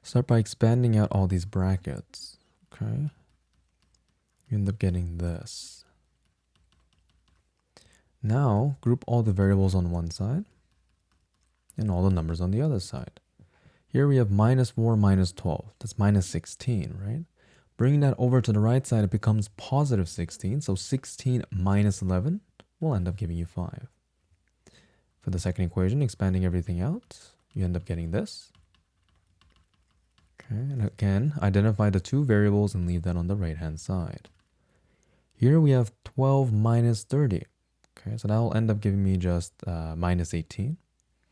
Start by expanding out all these brackets. Okay. You end up getting this. Now, group all the variables on one side and all the numbers on the other side. Here we have minus 4 minus 12. That's minus 16, right? Bringing that over to the right side, it becomes positive 16. So 16 minus 11 will end up giving you 5. For the second equation, expanding everything out, you end up getting this. Okay, and again, identify the two variables and leave that on the right-hand side. Here we have 12 minus 30. Okay, so that will end up giving me just minus 18.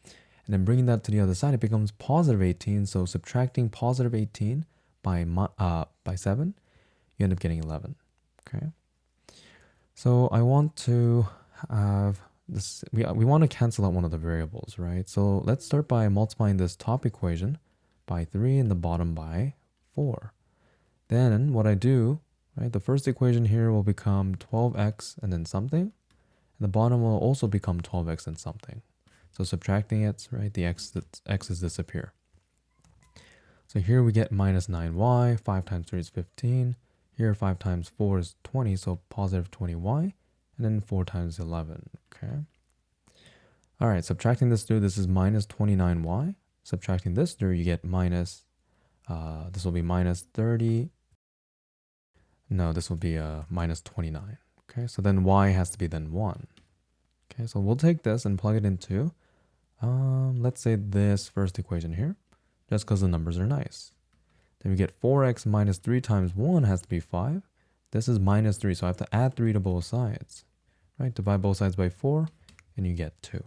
And then bringing that to the other side, it becomes positive 18. So subtracting positive 18 by 7, you end up getting 11. Okay. So I want to have this. We want to cancel out one of the variables, right? So let's start by multiplying this top equation by 3 and the bottom by 4. Then what I do, right? The first equation here will become 12x and then something. And the bottom will also become 12x and something. So subtracting it, right, the x's disappear. So here we get minus 9y, 5 times 3 is 15. Here 5 times 4 is 20, so positive 20y. And then 4 times 11, okay? All right, subtracting this through, this is minus 29y. Subtracting this through, you get minus, this will be minus 30. No, this will be minus 29, okay? So then y has to be then 1. Okay, so we'll take this and plug it into, let's say this first equation here, just because the numbers are nice. Then we get 4x minus 3 times 1 has to be 5. This is minus 3, so I have to add 3 to both sides. Right? Divide both sides by 4, and you get 2.